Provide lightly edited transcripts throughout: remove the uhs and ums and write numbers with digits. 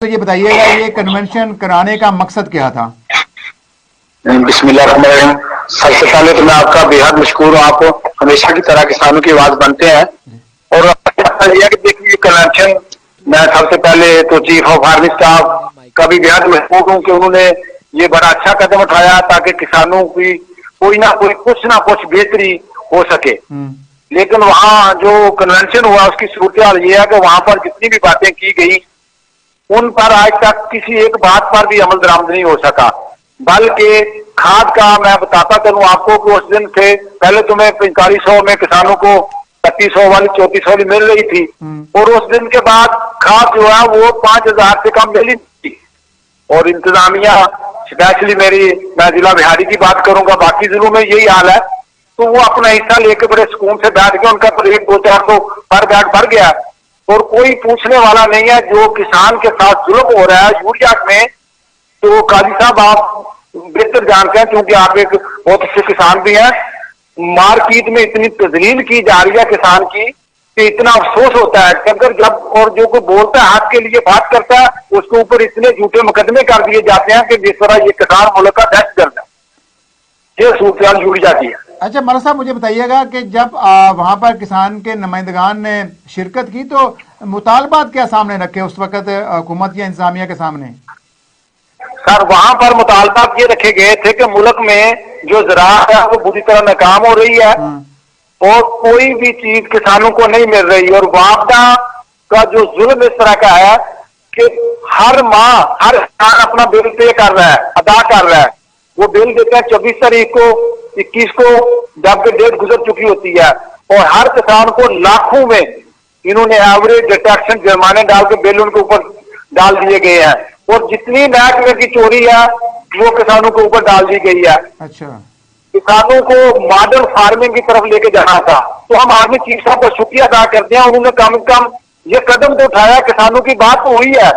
تو یہ بتائیے گا یہ کنونشن کرانے کا مقصد کیا تھا؟ بسم اللہ الرحمن الرحیم۔ سب سے پہلے تو میں آپ کا بے حد مشکور ہوں، آپ ہمیشہ کی طرح کسانوں کی آواز بنتے ہیں۔ اور یہ کہ دیکھیے کنونشن، میں سب سے پہلے تو چیف آف آرمی اسٹاف کا بھی بے حد مشکور ہوں کہ انہوں نے یہ بڑا اچھا قدم اٹھایا تاکہ کسانوں کی کوئی نہ کوئی کچھ نہ کچھ بہتری ہو سکے۔ لیکن وہاں جو کنونشن ہوا اس کی صورتحال یہ ہے کہ وہاں پر جتنی بھی باتیں کی گئی ان پر آج تک کسی ایک بات پر بھی عمل درآمد نہیں ہو سکا، بلکہ کھاد کا میں بتاتا کروں آپ کو کہ اس دن سے پہلے تو میں 4500 میں کسانوں کو 3100 والی 3400 والی مل رہی تھی، اور اس دن کے بعد کھاد جو ہے وہ 5000 سے کم ملی تھی۔ اور انتظامیہ اسپیشلی میں ضلع بہاری کی بات کروں گا، باقی ضلعوں میں یہی حال ہے، تو وہ اپنا حصہ لے کے بڑے سکون سے بیٹھ کے ان کا ریٹ 200-400 پر بیگ بڑھ گیا، اور کوئی پوچھنے والا نہیں ہے۔ جو کسان کے ساتھ ظلم ہو رہا ہے یوریا میں، تو قاضی صاحب آپ بہتر جانتے ہیں کیونکہ آپ ایک بہت اچھے کسان بھی ہیں، مارکیٹ میں اتنی تذلیل کی جا رہی ہے کسان کی کہ اتنا افسوس ہوتا ہے کہ اگر جب اور جو کوئی بولتا ہے حق کے لیے بات کرتا ہے اس کے اوپر اتنے جھوٹے مقدمے کر دیے جاتے ہیں کہ جس طرح یہ کسان ملک کا دہشت گرد ہے۔ یہ صورتحال جڑ جاتی ہے۔ اچھا مرزا صاحب مجھے بتائیے گا کہ جب وہاں پر کسان کے نمائندگان نے شرکت کی تو مطالبات کیا سامنے رکھے اس وقت حکومت یا انتظامیہ کے سامنے؟ سر وہاں پر مطالبات یہ رکھے گئے تھے کہ ملک میں جو زراعت ہے وہ بری طرح ناکام ہو رہی ہے اور کوئی بھی چیز کسانوں کو نہیں مل رہی، اور معاوضہ کا جو ظلم اس طرح کا ہے کہ ہر ماہ ہر کسان اپنا بل پے کر رہا ہے، ادا کر رہا ہے۔ وہ بل دیتا ہے 24 تاریخ کو، 21 کو، جبکہ ڈیٹ گزر چکی ہوتی ہے، اور ہر کسان کو لاکھوں میں انہوں نے ایوریج ٹیکس جرمانے ڈال کے بل ان کے اوپر ڈال دیے گئے ہیں، اور جتنی محکمے کی چوری ہے وہ کسانوں کے اوپر ڈال دی گئی ہے۔ اچھا کسانوں کو ماڈرن فارمنگ کی طرف لے کے جانا تھا، تو ہم آرمی چیف صاحب کا شکریہ ادا کرتے ہیں، انہوں نے کم از کم یہ قدم تو اٹھایا، کسانوں کی بات تو ہوئی ہے،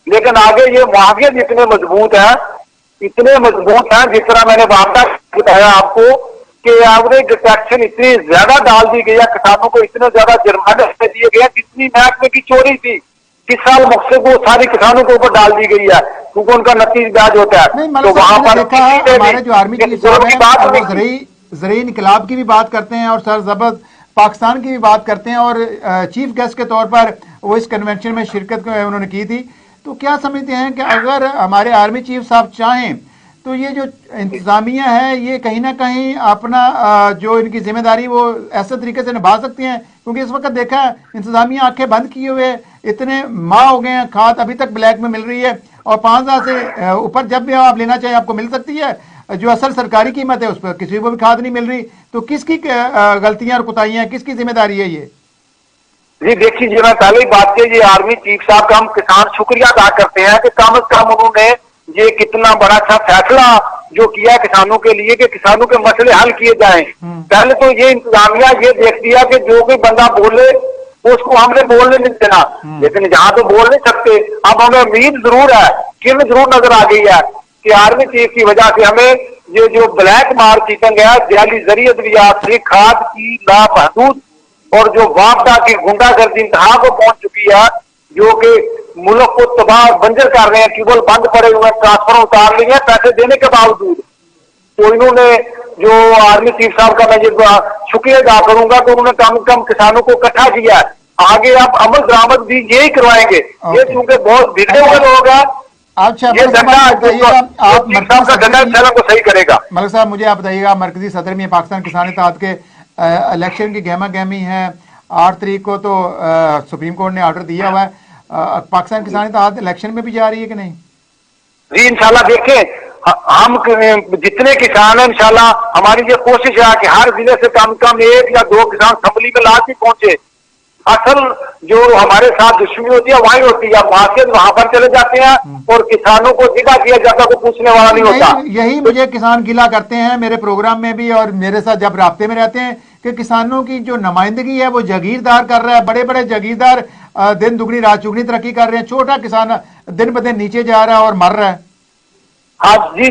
لیکن آگے یہ معاوضے جتنے مضبوط ہیں جس طرح میں نے واقعہ بتایا آپ کو کہ ایوریج ڈٹیکشن اتنی زیادہ ڈال دی گئی ہے، کسانوں کو اتنے زیادہ جرمانے دیے گئے جتنی محکمے کی چوری تھی اس سال مقصد وہ ساری کسانوں کے اوپر ڈال دی گئی ہے، کیونکہ ان کا نتیجہ بیاج ہوتا ہے۔ تو وہاں پر ہمارے جو آرمی چیف صاحب ہیں وہ زرعی انقلاب کی بھی بات کرتے ہیں اور سر ضبط پاکستان کی بھی بات کرتے ہیں، اور چیف گیسٹ کے طور پر وہ اس کنونشن میں شرکت انہوں نے کی تھی۔ تو کیا سمجھتے ہیں کہ اگر ہمارے آرمی چیف صاحب چاہیں تو یہ جو انتظامیہ ہے یہ کہیں نہ کہیں اپنا جو ان کی ذمہ داری وہ ایسے طریقے سے نبھا سکتی ہیں؟ کیونکہ اس وقت دیکھا ہے انتظامیہ آنکھیں بند کیے ہوئے اتنے ماہ ہو گئے ہیں، کھاد ابھی تک بلیک میں مل رہی ہے، اور 5000 سے اوپر جب بھی آپ لینا چاہیں آپ کو مل سکتی ہے، جو اصل سرکاری قیمت ہے اس پر کسی کو بھی کھاد نہیں مل رہی۔ تو کس کی غلطیاں اور کوتاہیاں، کس کی ذمہ داری ہے یہ؟ جی دیکھیے جی، میں پہلے ہی بات کی، یہ آرمی چیف صاحب کا ہم کسان شکریہ ادا کرتے ہیں کہ کم از کم انہوں نے یہ کتنا بڑا اچھا فیصلہ جو کیا کسانوں کے لیے کہ کسانوں کے مسئلے حل کیے جائیں۔ پہلے تو یہ انتظامیہ یہ دیکھ دیا کہ جو کوئی بندہ بولے اس کو ہم نے بولنے نہیں دینا، لیکن جہاں تو بول نہیں سکتے، اب ہمیں امید ضرور ہے، کرن ضرور نظر آ گئی ہے کہ آرمی چیف کی وجہ سے ہمیں یہ جو بلیک مارکیٹنگ ہے، جعلی زرعی ادویات سے کھاد کی لامحدود اور جو وابدہ کی غنڈہ گردی انتہا کو پہنچ چکی ہے، جو کہ ملک کو تباہ بنجر کر رہے ہیں، ٹیوبل بند پڑے ہوئے ہیں، ٹرانسفر اتار لیے ہیں پیسے دینے کے باوجود۔ تو انہوں نے جو آرمی چیف صاحب کا میں یہ شکریہ ادا کروں گا کہ انہوں نے کم از کم کسانوں کو اکٹھا کیا ہے۔ آگے آپ عمل درآمد بھی یہی کروائیں گے، یہ چونکہ بہت بگڑے ہوئے لوگ ہیں، یہ ڈنڈا کو صحیح کرے گا۔ ملک صاحب مجھے آپ بتائیے گا، مرکزی صدر میں پاکستان کسان اتحاد کے الیکشن کی گہما گہمی ہے، 8 تاریخ کو تو سپریم کورٹ نے آرڈر دیا ہوا ہے، پاکستان کسان اتحاد الیکشن میں بھی جا رہی ہے کہ نہیں؟ جی انشاءاللہ دیکھیں ہم جتنے کسان ہیں انشاءاللہ ہماری یہ کوشش ہے کہ ہر ضلع سے کم کم 1 یا 2 کسان اسمبلی میں لازمی پہنچے۔ اصل جو ہمارے ساتھ دشمنی ہوتی ہے وہیں ہوتی ہے، معاشیت وہاں پر چلے جاتے ہیں اور کسانوں کو ذبح کیا جاتا، کوئی پوچھنے والا نہیں ہوتا۔ یہی مجھے کسان گلا کرتے ہیں میرے پروگرام میں بھی اور میرے ساتھ جب رابطے میں رہتے ہیں کہ کسانوں کی جو نمائندگی ہے وہ جاگیردار کر رہا ہے، بڑے بڑے جاگیردار دن دگنی رات چگنی ترقی کر رہے ہیں، چھوٹا کسان دن بدن نیچے جا رہا ہے اور مر رہا ہے۔ ہاں جی